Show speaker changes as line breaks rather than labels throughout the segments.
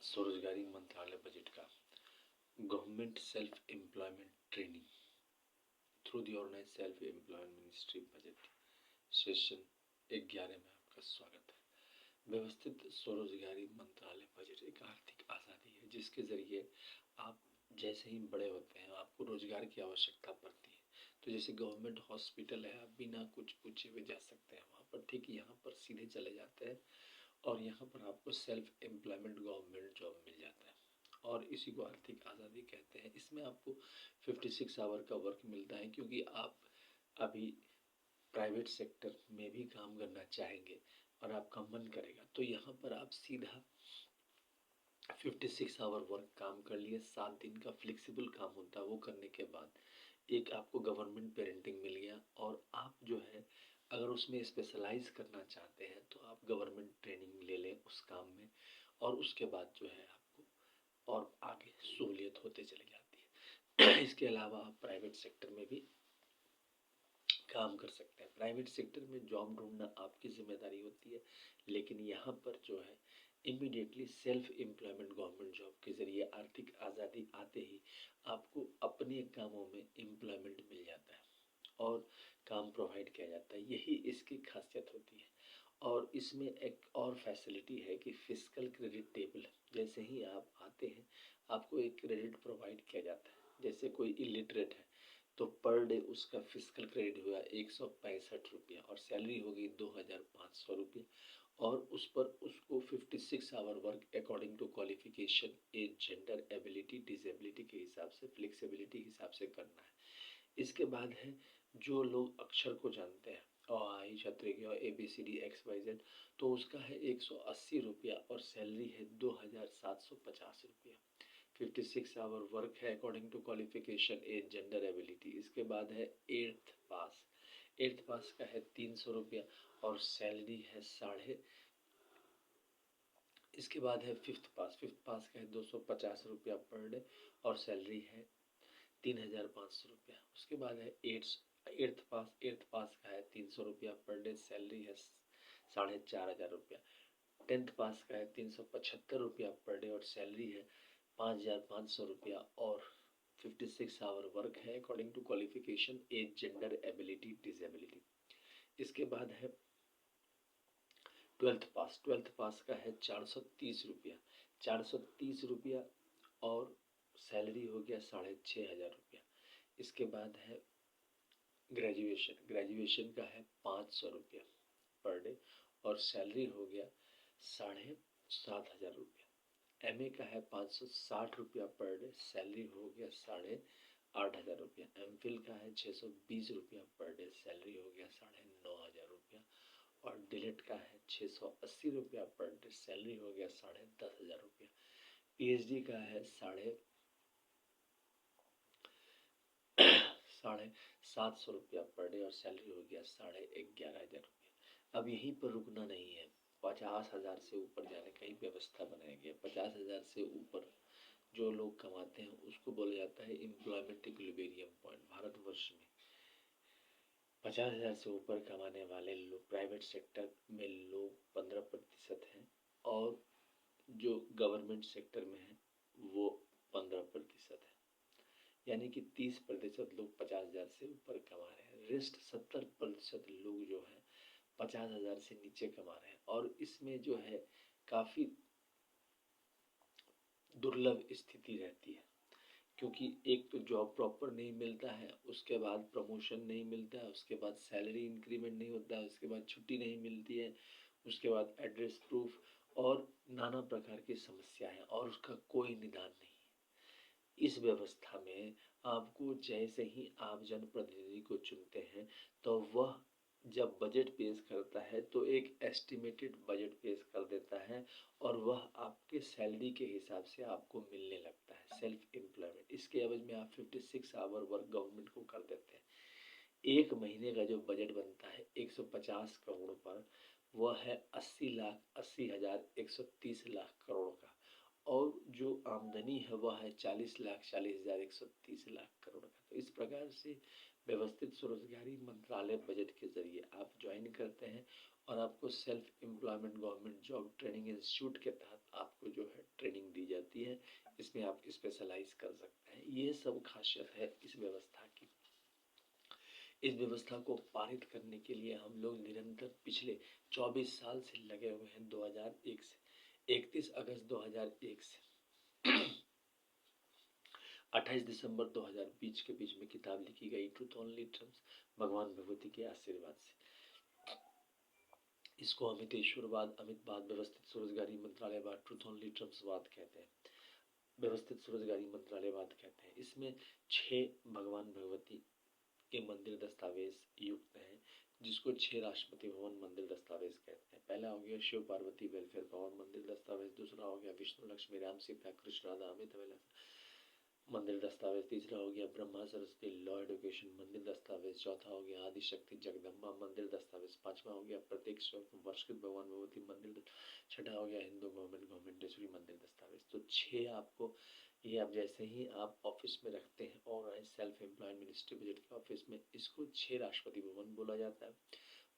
स्वरोजगारी मंत्रालय बजट का government self employment training through the organise self employment ministry budget session 11 में आपका स्वागत है। व्यवस्थित स्वरोजगारी मंत्रालय बजट एक आर्थिक आज़ादी है जिसके जरिए आप जैसे ही बड़े होते हैं आपको रोजगार की आवश्यकता पड़ती है। तो जैसे गवर्नमेंट हॉस्पिटल है, आप बिना कुछ पूछे हुए जा सकते हैं वहाँ पर, ठीक यहाँ पर सीधे चले जाते हैं और यहाँ पर आपको सेल्फ एम्प्लॉयमेंट गवर्नमेंट जॉब मिल जाता है और इसी को आर्थिक आज़ादी कहते हैं। इसमें आपको 56 आवर का वर्क मिलता है क्योंकि आप अभी प्राइवेट सेक्टर में भी काम करना चाहेंगे और आपका मन करेगा तो यहाँ पर आप सीधा 56 आवर वर्क काम कर लिए। 7 दिन का फ्लेक्सिबल काम होता है, वो करने के बाद एक आपको गवर्नमेंट पेरेंटिंग मिल गया और आप जो है अगर उसमें स्पेशलाइज करना चाहते हैं तो आप गवर्नमेंट ट्रेनिंग ले लें उस काम में और उसके बाद जो है आपको और आगे सहूलियत होते चली जाती है। इसके अलावा आप प्राइवेट सेक्टर में भी काम कर सकते हैं। प्राइवेट सेक्टर में जॉब ढूंढना आपकी जिम्मेदारी होती है, लेकिन यहाँ पर जो है immediately self employment government job के जरिए आर्थिक आज़ादी आते ही आपको अपने कामों में एम्प्लॉयमेंट मिल जाता है और काम प्रोवाइड किया जाता है। यही इसकी खासियत होती है। और इसमें एक और फैसिलिटी है कि फिजिकल क्रेडिट टेबल, जैसे ही आप आते हैं आपको एक क्रेडिट प्रोवाइड किया जाता है। जैसे कोई इलिटरेट है तो पर डे उसका फिजिकल क्रेडिट हुआ 165 रुपया और सैलरी होगी 2500 रुपये और उस पर उसको 56 hour work according to qualification, age, gender, ability, disability के हिसाब से, फ्लेक्सिबिलिटी के हिसाब से करना है। इसके बाद है जो लोग अक्षर को जानते हैं आई छत्री और ABCD XYZ, तो उसका है 180 रुपया और सैलरी है 2750 रुपया। 56 आवर वर्क है according to qualification, age, gender, ability. इसके बाद है एट्थ पास का है 300 रुपया और सैलरी है साढ़े। इसके बाद है फिफ्थ पास का है 250 रुपया पर डे और सैलरी है 3500 रुपया। उसके बाद है एट्थ पास का है 300 रुपया पर डे, सैलरी है 4500 रुपया। 10th पास का है 375 रुपया पर डे और सैलरी है 5500 रुपया और 56 आवर वर्क है according to qualification, age, gender, ability, disability. इसके बाद है 12th पास का है 430 रुपया और सैलरी हो गया 6500 रुपया। इसके बाद है ग्रेजुएशन का है 500 रुपया पर डे और सैलरी हो गया 7500 रुपया। MA का है 560 रुपया पर डे, सैलरी हो गया 8500 रुपया। MPhil का है 620 रुपया पर डे, सैलरी हो गया 9500 रुपया और डिलेट का है 680 रुपया पर डे, सैलरी हो गया 10500 रुपया। PhD का है 750 रुपया पर डे और सैलरी हो गया 11500 रुपया। अब यहीं पर रुकना नहीं है, 50,000 से ऊपर जाने का ही व्यवस्था बनाया गया। 50,000 से ऊपर जो लोग कमाते हैं उसको बोला जाता है एम्प्लॉयमेंट इक्विलिब्रियम पॉइंट। भारतवर्ष में 50,000 से ऊपर कमाने वाले लोग प्राइवेट सेक्टर में लोग 15% हैं और जो गवर्नमेंट सेक्टर में है वो 15% है। यानी कि 30% लोग 50,000 से ऊपर कमा रहे हैं। रेस्ट 70% लोग जो है 50,000 से नीचे कमा रहे हैं और इसमें जो है काफ़ी दुर्लभ स्थिति रहती है क्योंकि एक तो जॉब प्रॉपर नहीं मिलता है, उसके बाद प्रमोशन नहीं मिलता है, उसके बाद सैलरी इंक्रीमेंट नहीं होता है, उसके बाद छुट्टी नहीं मिलती है, उसके बाद एड्रेस प्रूफ और नाना प्रकार की समस्याएं और उसका कोई निदान नहीं। इस व्यवस्था में आपको जैसे ही आप जनप्रतिनिधि को चुनते हैं तो वह जब बजट पेश करता है तो एक एस्टिमेटेड बजट पेश कर देता है और वह आपके सैलरी के हिसाब से आपको मिलने लगता है सेल्फ एम्प्लॉयमेंट। इसके एवज में आप 56 आवर वर्क गवर्नमेंट को कर देते हैं। एक महीने का जो बजट बनता है 150 करोड़ पर, वह है 80,80,130 करोड़ का और जो आमदनी है वह है 40,40,130 करोड़ का। तो इस प्रकार से व्यवस्थित स्वरोजगारी मंत्रालय बजट के जरिए आप ज्वाइन करते हैं और आपको self employment government job training institute के तहत आपको जो है ट्रेनिंग दी होती है, इसमें आप स्पेशलाइज कर सकते हैं। ये सब खासियत है इस व्यवस्था की। इस व्यवस्था को पारित करने के लिए हम लोग निरंतर पिछले 24 साल से लगे हुए हैं। 2001 से 31 अगस्त 2001 से 28 दिसंबर 2020 के बीच में किताब लिखी गई, ट्रूथ ओनली ट्रम्प्स, भगवान विभूति के आशीर्वाद से। इसको अमितेश्वरवाद, अमितवाद, व्यवस्थित स्वरोजगारी मंत्रालयवाद, ट्रूथ ओनली ट्रम्प्सवाद कहते हैं, व्यवस्थित स्वरोजगारी मंत्रालयवाद कहते हैं। इसमें 6 भगवान भगवती के मंदिर दस्तावेज युक्त हैं, जिसको 6 राष्ट्रपति भवन मंदिर दस्तावेज कहते हैं। पहला हो गया शिव पार्वती वेलफेयर भवन मंदिर दस्तावेज, दूसरा हो गया विष्णु लक्ष्मी राम सीता कृष्ण राधा अमित मंदिर दस्तावेज, तीसरा हो गया ब्रह्मा सरस्वती लॉ एडुकेशन मंदिर दस्तावेज, चौथा हो गया आदिशक्ति जगदम्बा मंदिर दस्तावेज, पांचवा हो गया प्रत्येक वर्षकृत भगवान भगवती मंदिर, छठा हो गया हिंदू गवर्नमेंटेश्वरी मंदिर दस्तावेज। तो 6 आपको ये आप जैसे ही आप ऑफिस में रखते हैं और सेल्फ एम्प्लॉयड मिनिस्ट्री बजट के ऑफिस में, इसको 6 राष्ट्रपति भवन बोला जाता है।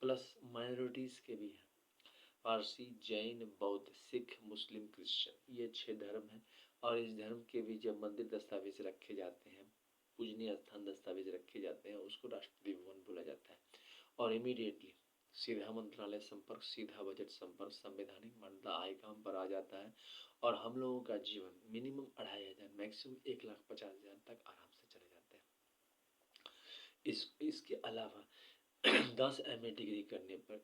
प्लस माइनॉरिटीज के भी हैं, पारसी, जैन, बौद्ध, सिख, मुस्लिम, क्रिश्चियन, ये 6 धर्म हैं। और इस धर्म के भी जब मंदिर दस्तावेज रखे जाते हैं, पूजनीय स्थान दस्तावेज रखे जाते हैं, उसको राष्ट्रपति भवन बोला जाता है। और इमीडिएटली सीधा मंत्रालय संपर्क, सीधा बजट संपर्क, संवैधानिक मान्यता आय काम पर आ जाता है। और हम लोगों का जीवन मिनिमम 2,500 मैक्सिमम 1,50,000 तक आराम से चले जाते हैं। इसके अलावा 10 MA डिग्री करने पर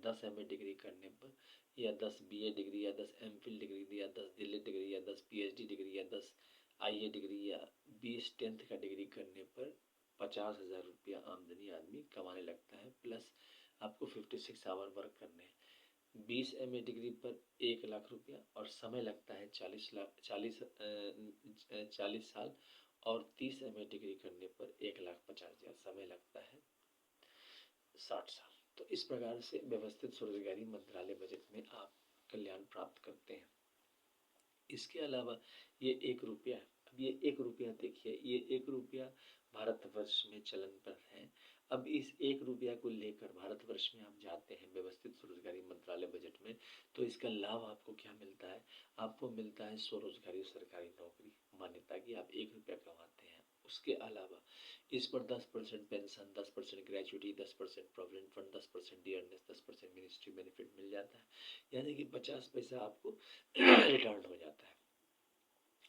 10 MA डिग्री करने पर या 10 BA डिग्री या 10 MPhil डिग्री या 10 DLED डिग्री या 10 PhD डिग्री या 10 IA डिग्री या 20 10th का डिग्री करने पर 50,000 रुपया आमदनी आदमी कमाने लगता है। प्लस आपको 56 आवर वर्क करने हैं। 20 MA डिग्री पर 1 लाख रुपया और समय लगता है 40 साल। और 30 MA डिग्री करने पर 1,50,000, समय लगता है 60 साल। तो इस प्रकार से व्यवस्थित स्वरोजगारी मंत्रालय बजट में आप कल्याण प्राप्त करते हैं। इसके अलावा ये 1 रुपया, अब ये 1 रुपया देखिए, ये 1 रुपया भारतवर्ष में चलन पर है। अब इस 1 रुपया को लेकर भारतवर्ष में आप जाते हैं व्यवस्थित स्वरोजगारी मंत्रालय बजट में, तो इसका लाभ आपको क्या मिलता है? आपको मिलता है स्वरोजगारी सरकारी नौकरी मान्यता की, आप 1 रुपया कमाते हैं। उसके अलावा इस पर 10% pension, 10% gratuity, 10% provident fund, 10% dearness, 10% ministry benefit मिल जाता है। यानी कि 50 पैसा आपको रिटर्न हो जाता है।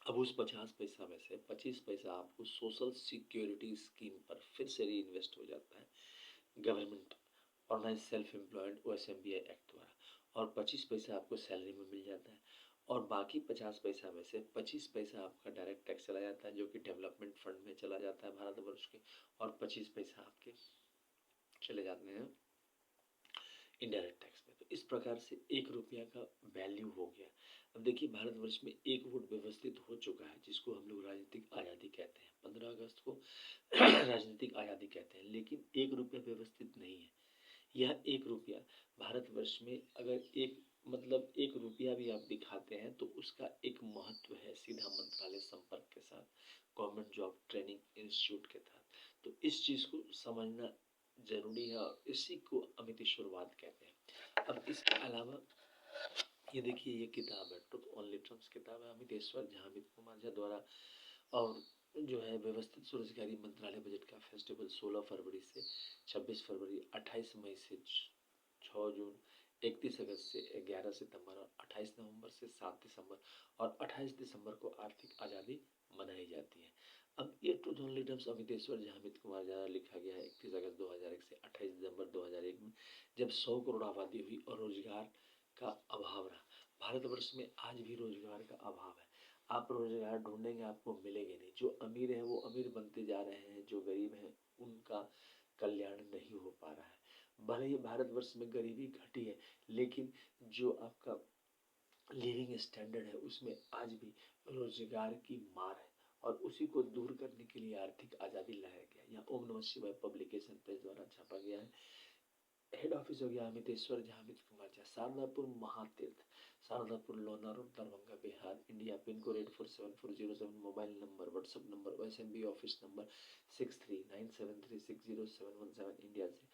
अब उस 50 पैसा में से 25 पैसा आपको सोशल सिक्योरिटी स्कीम पर फिर से री इन्वेस्ट हो जाता है government organise self employed OSMBI act द्वारा, और 25 पैसा आपको सैलरी में मिल जाता है। और बाकी 50 पैसा में से 25 पैसा आपका डायरेक्ट टैक्स चला जाता है, जो कि डेवलपमेंट फंड में चला जाता है भारतवर्ष के, और 25 पैसा आपके चले जाते हैं इनडायरेक्ट टैक्स में। तो इस प्रकार से 1 रुपया का वैल्यू हो गया। अब देखिए भारतवर्ष में 1 वोट व्यवस्थित हो चुका है, जिसको हम लोग राजनीतिक आज़ादी कहते हैं। 15 अगस्त को राजनीतिक आज़ादी कहते हैं, लेकिन 1 रुपया व्यवस्थित नहीं है। यह 1 रुपया भारतवर्ष में अगर मतलब 1 रुपया भी आप दिखाते हैं तो उसका एक महत्व है सीधा मंत्रालय संपर्क के साथ, गवर्नमेंट जॉब ट्रेनिंग इंस्टीट्यूट के तहत। तो इस चीज़ को समझना जरूरी है और इसी को अमितेश्वरवाद कहते हैं। अब इसके अलावा ये देखिए, ये किताब है ट्रुथ ओनली ट्रम्प्स किताब है, अमितेश्वर झा, अमित कुमार झा द्वारा। और जो है व्यवस्थित स्वरोजगारी मंत्रालय बजट का फेस्टिवल 16 फरवरी से 26 फरवरी, 28 मई से 6 जून, 31 अगस्त से 11 सितंबर और 28 नवंबर से 7 दिसंबर और 28 दिसंबर को आर्थिक आज़ादी मनाई जाती है। अब ये truth only terms Amiteshwar Jha, Amit Kumar Jha लिखा गया है 31 अगस्त 2001 से 28 दिसंबर 2001 में, जब 100 करोड़ आबादी हुई और रोजगार का अभाव रहा। भारतवर्ष में आज भी रोजगार का अभाव है। आप रोजगार ढूंढेंगे आपको मिलेंगे नहीं। जो अमीर है वो अमीर बनते जा रहे हैं, जो गरीब है उनका कल्याण नहीं हो पा रहा है। भले ही भारतवर्ष में गरीबी घटी है, लेकिन जो आपका लिविंग स्टैंडर्ड है उसमें आज भी रोजगार की मार है, और उसी को दूर करने के लिए आर्थिक आज़ादी लाया गया। यह ओम नमः शिवाय पब्लिकेशन प्रेस द्वारा छापा गया है। हेड ऑफिस हो गया Amiteshwar Jha, Amit Kumar Jha, Sharadapur Mahatirth, Sharadapur, Lonar road, Darbhanga, Bihar, India. Pin code 847407। Mobile number, WhatsApp number, OSMB office number 6397360717 India से।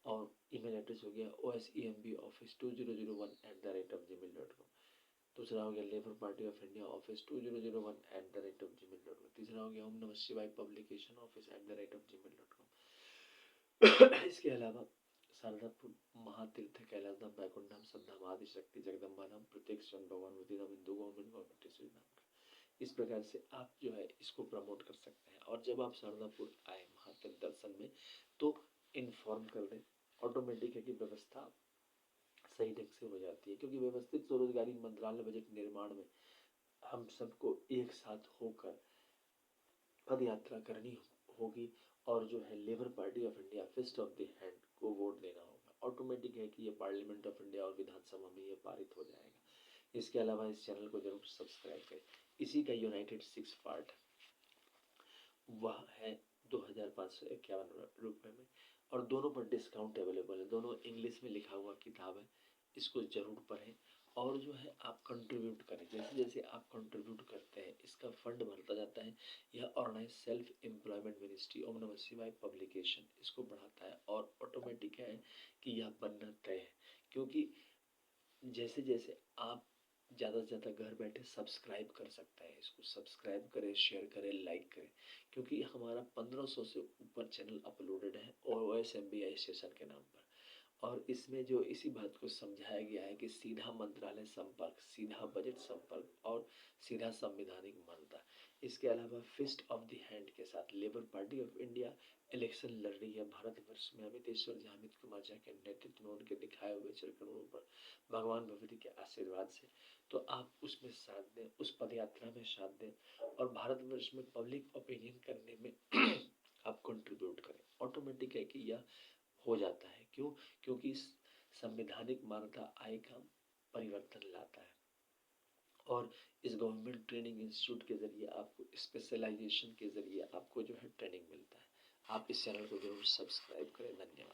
और ईमेल एड्रेस हो गया OSEMBoffice2001@gmail.com। दूसरा हो गया labour Party of India office 2001@gmail.com। तीसरा हो गया ओम नमः शिवाय पब्लिकेशन ऑफिस @gmail.com। इसके अलावा शारदापुर महातीर्थ कैलाश धाम बैकुंठ धाम सद्धाम आदि शक्ति जगदम्बा धाम प्रत्येक स्वयं भगवान मुक्तिधाम हिंदू गवर्नमेंट इस प्रकार से आप जो है इसको प्रमोट कर सकते हैं। और जब आप शारदापुर आए महातीर्थ दर्शन में तो इन्फॉर्म कर दें, ऑटोमेटिक है कि व्यवस्था सही ढंग से हो जाती है, क्योंकि व्यवस्थित स्वरोजगारी मंत्रालय बजट निर्माण में हम सबको एक साथ होकर पद यात्रा करनी होगी और जो है Labour Party of India fist of the hand को वोट देना होगा। ऑटोमेटिक है कि ये पार्लियामेंट ऑफ इंडिया और विधानसभा में ये पारित हो जाएगा। इसके अलावा इस चैनल को जरूर सब्सक्राइब करें। इसी का यूनाइटेड 6 पार्ट वह है 2551 रुपये में, और दोनों पर डिस्काउंट अवेलेबल है। दोनों इंग्लिश में लिखा हुआ किताब है, इसको जरूर पढ़ें। और जो है आप कंट्रीब्यूट करें, जैसे जैसे आप कंट्रीब्यूट करते हैं इसका फंड बढ़ता जाता है। यह ऑर्गेनाइज सेल्फ एम्प्लॉयमेंट मिनिस्ट्री ओम नमः शिवाय पब्लिकेशन इसको बढ़ाता है, और ऑटोमेटिक है कि यह बनना तय है। क्योंकि जैसे जैसे आप ज़्यादा से ज़्यादा घर बैठे सब्सक्राइब कर सकते हैं, इसको सब्सक्राइब करें, शेयर करें, लाइक करें, क्योंकि हमारा 1500 से ऊपर चैनल अपलोडेड है OSMBI स्टेशन के नाम पर। और इसमें जो इसी बात को समझाया गया है कि सीधा मंत्रालय संपर्क, सीधा बजट संपर्क और सीधा संवैधानिक मान्यता। इसके अलावा फिस्ट ऑफ द हैंड के साथ labour Party of India election लड़ रही है भारतवर्ष में। अमितेश्वर जी अमित कुमार झा के नेतृत्व में उनके दिखाए हुए चरकड़ों पर भगवान भगवती के आशीर्वाद से, तो आप उसमें साथ दें, उस पद यात्रा में साथ दें और भारतवर्ष में पब्लिक ओपिनियन करने में आप कंट्रीब्यूट करें। ऑटोमेटिक है कि यह हो जाता है। क्यों? क्योंकि संवैधानिक मान्यता आय का परिवर्तन लाता है। और इस गवर्नमेंट ट्रेनिंग इंस्टीट्यूट के जरिए आपको स्पेशलाइजेशन के जरिए आपको जो है ट्रेनिंग मिलता है। आप इस चैनल को जरूर सब्सक्राइब करें। धन्यवाद।